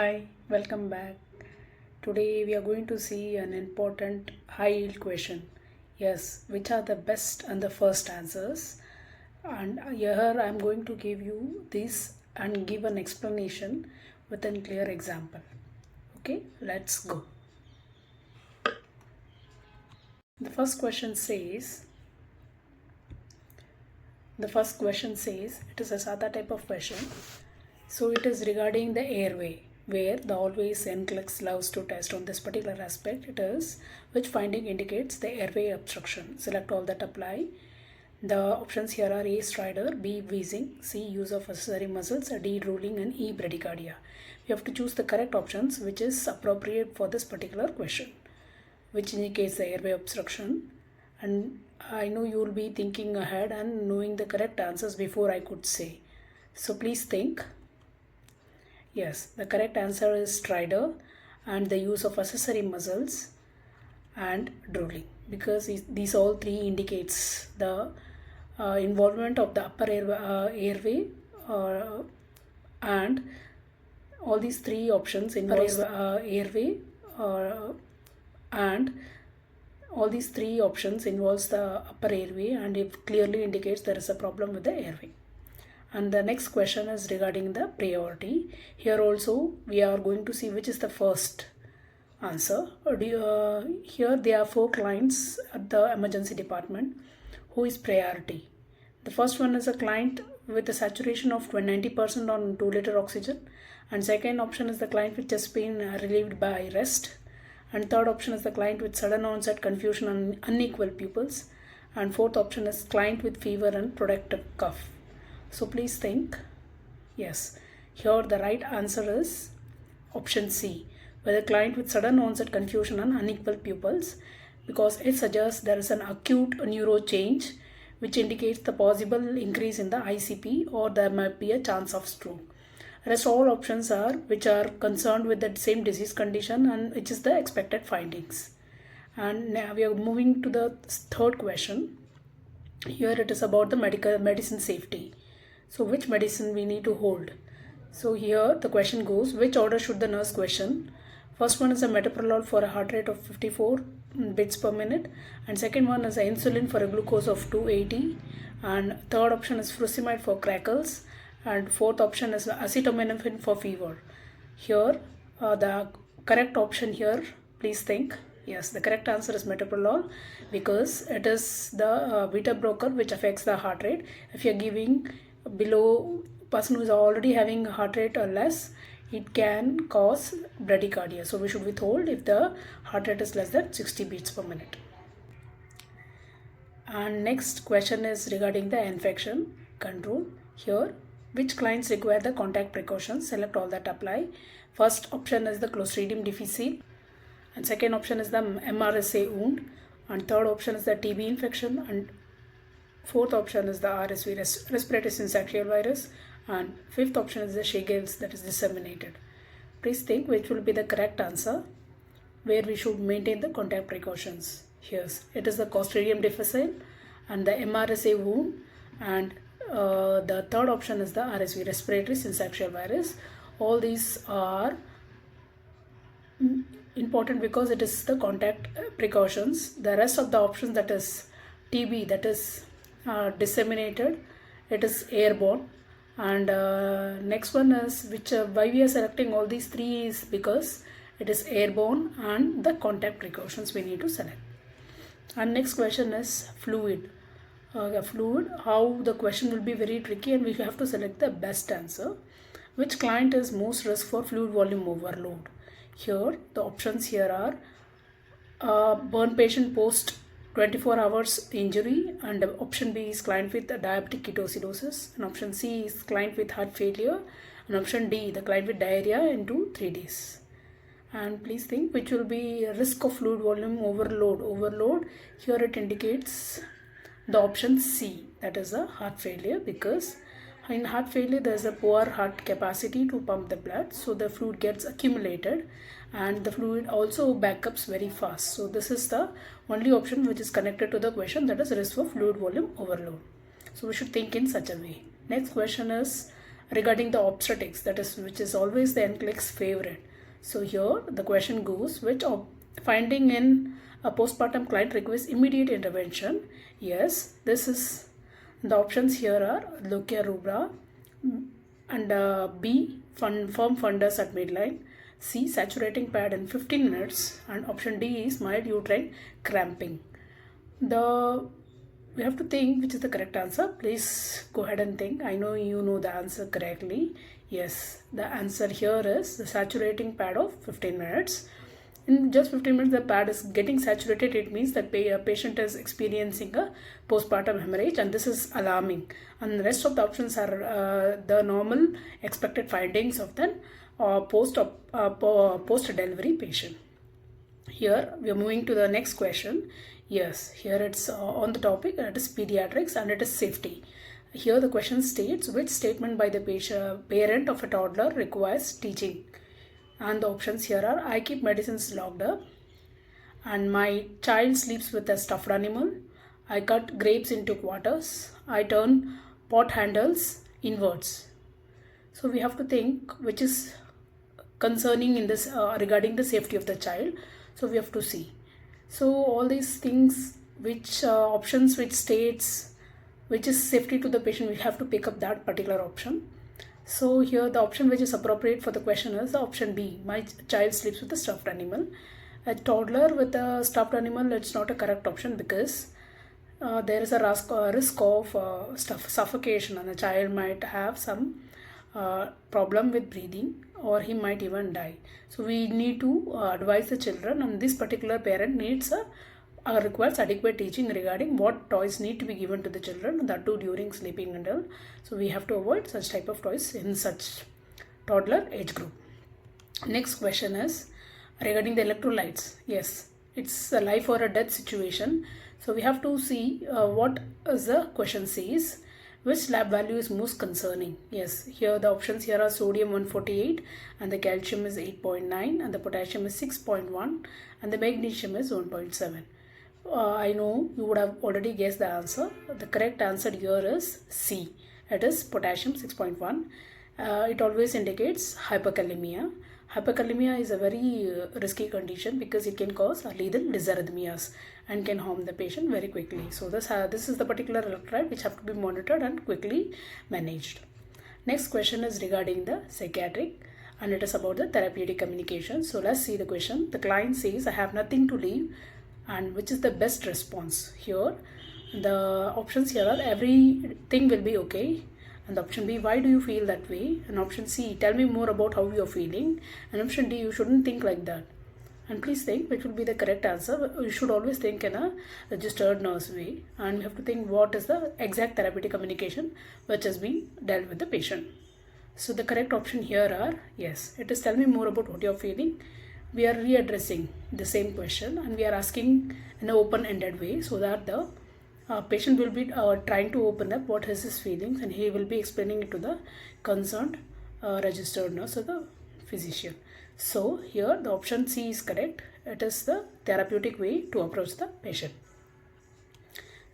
Hi, welcome back. Today we are going to see an important high yield question. Yes, which are the best and the first answers? And here I am going to give you this and give an explanation with a clear example. Okay, let's go. The first question says, it is a SATA type of question. So it is regarding the airway, where the always NCLEX loves to test on this particular aspect. It is which finding indicates the airway obstruction. Select all that apply. The options here are A. Stridor, B. Wheezing, C. Use of accessory muscles, D. Drooling, and E. Bradycardia. You have to choose the correct options which is appropriate for this particular question, which indicates the airway obstruction. And I know you will be thinking ahead and knowing the correct answers before I could say. So please think. Yes, the correct answer is stridor and the use of accessory muscles and drooling, because these all three indicates the involvement of the upper airway and all these three options involve airway and all these three options involves the upper airway, and it clearly indicates there is a problem with the airway. And the next question is regarding the priority. Here also we are going to see which is the first answer. Here there are 4 clients at the emergency department. Who is priority? The first one is a client with a saturation of 90% on 2 liter oxygen, and second option is the client with chest pain relieved by rest, and third option is the client with sudden onset confusion and unequal pupils, and fourth option is client with fever and productive cough. So please think. Yes, here the right answer is option C, where the client with sudden onset confusion and unequal pupils, because it suggests there is an acute neuro change which indicates the possible increase in the ICP, or there might be a chance of stroke. Rest all options are which are concerned with the same disease condition and which is the expected findings. And now we are moving to the third question. Here it is about the medicine safety. So which medicine we need to hold? So here the question goes, which order should the nurse question? First one is a metoprolol for a heart rate of 54 beats per minute, and second one is insulin for a glucose of 280, and third option is furosemide for crackles, and fourth option is acetaminophen for fever. Here the correct option here, please think. Yes, the correct answer is metoprolol, because it is the beta blocker which affects the heart rate. If you are giving below person who is already having heart rate or less, it can cause bradycardia. So we should withhold if the heart rate is less than 60 beats per minute. And next question is regarding the infection control. Here, which clients require the contact precautions? Select all that apply. First option is the Clostridium difficile, and second option is the MRSA wound, and third option is the TB infection, and fourth option is the RSV, respiratory syncytial virus, and fifth option is the Shigell's, that is disseminated. Please think which will be the correct answer where we should maintain the contact precautions. Here it is the Clostridium difficile and the MRSA wound, and the third option is the RSV, respiratory syncytial virus. All these are important because it is the contact precautions. The rest of the options, that is TB, that is disseminated, it is airborne, and next one is which why we are selecting all these three is because it is airborne and the contact precautions we need to select. And next question is fluid. Fluid, how the question will be very tricky and we have to select the best answer. Which client is most risk for fluid volume overload? Here the options here are burn patient post 24 hours injury, and option B is client with diabetic ketoacidosis, and option C is client with heart failure, and option D the client with diarrhea into 3 days. And please think which will be risk of fluid volume overload. Here it indicates the option C, that is a heart failure, because in heart failure there is a poor heart capacity to pump the blood, so the fluid gets accumulated and the fluid also backups very fast. So this is the only option which is connected to the question, that is risk of fluid volume overload. So we should think in such a way. Next question is regarding the obstetrics, that is, which is always the NCLEX favorite. So here the question goes, which finding in a postpartum client requires immediate intervention? Yes, this is the options here are lochia rubra, and B, firm fundus at midline, C, saturating pad in 15 minutes, and option D is mild uterine cramping. We have to think which is the correct answer. Please go ahead and think. I know you know the answer correctly. Yes, the answer here is the saturating pad of 15 minutes. In just 15 minutes, the pad is getting saturated. It means that a patient is experiencing a postpartum hemorrhage, and this is alarming. And the rest of the options are the normal expected findings of the post-delivery patient. Here we are moving to the next question. Yes, here it's on the topic, it is pediatrics and it is safety. Here the question states, which statement by the parent of a toddler requires teaching? And the options here are, I keep medicines locked up, and my child sleeps with a stuffed animal, I cut grapes into quarters, I turn pot handles inwards. So we have to think which is concerning in this regarding the safety of the child. So we have to see. So all these things, which options which states which is safety to the patient, we have to pick up that particular option. So here the option which is appropriate for the question is the option B, my child sleeps with a stuffed animal. A toddler with a stuffed animal, it's not a correct option, because there is a risk of suffocation, and the child might have some problem with breathing, or he might even die. So we need to advise the children, and this particular parent needs requires adequate teaching regarding what toys need to be given to the children, that too during sleeping and all. So we have to avoid such type of toys in such toddler age group. Next question is regarding the electrolytes. Yes, it's a life or a death situation. So we have to see what is the question says. Which lab value is most concerning? Yes, here the options here are sodium 148, and the calcium is 8.9, and the potassium is 6.1, and the magnesium is 1.7. I know you would have already guessed the answer. The correct answer here is C. It is potassium 6.1. It always indicates hyperkalemia. Hyperkalemia is a very risky condition because it can cause lethal dysarrhythmias and can harm the patient very quickly. So this is the particular electrolyte which have to be monitored and quickly managed. Next question is regarding the psychiatric, and it is about the therapeutic communication. So let's see the question. The client says, I have nothing to leave, and which is the best response? Here the options here are everything will be okay, and option B, why do you feel that way? And option C, tell me more about how you're feeling. And option D, you shouldn't think like that. And please think which will be the correct answer. You should always think in a registered nurse way, and you have to think what is the exact therapeutic communication which has been dealt with the patient. So the correct option here are, yes, it is tell me more about what you're feeling. We are readdressing the same question, and we are asking in an open-ended way, so that the patient will be trying to open up what is his feelings, and he will be explaining it to the concerned registered nurse or the physician. So here the option C is correct. It is the therapeutic way to approach the patient.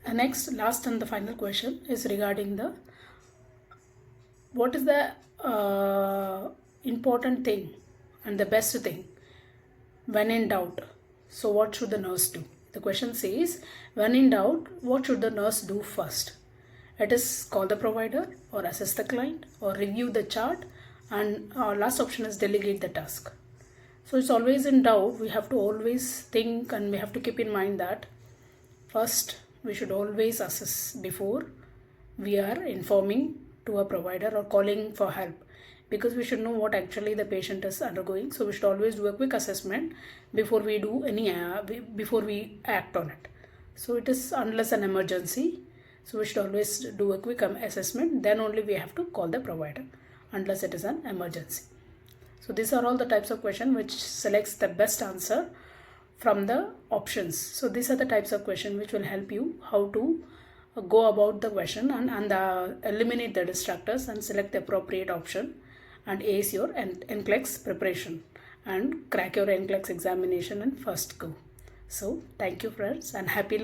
The next, last and the final question is regarding the what is the important thing and the best thing when in doubt. So what should the nurse do? The question says, when in doubt, what should the nurse do first? It is call the provider, or assess the client, or review the chart, and our last option is delegate the task. So it's always in doubt. We have to always think, and we have to keep in mind that first we should always assess before we are informing to a provider or calling for help, because we should know what actually the patient is undergoing. So we should always do a quick assessment before we do any before we act on it. So it is unless an emergency, so we should always do a quick assessment, then only we have to call the provider, unless it is an emergency. So these are all the types of question which selects the best answer from the options. So these are the types of question which will help you how to go about the question and eliminate the distractors and select the appropriate option, and ace your NCLEX preparation and crack your NCLEX examination in first go. So thank you friends, and happy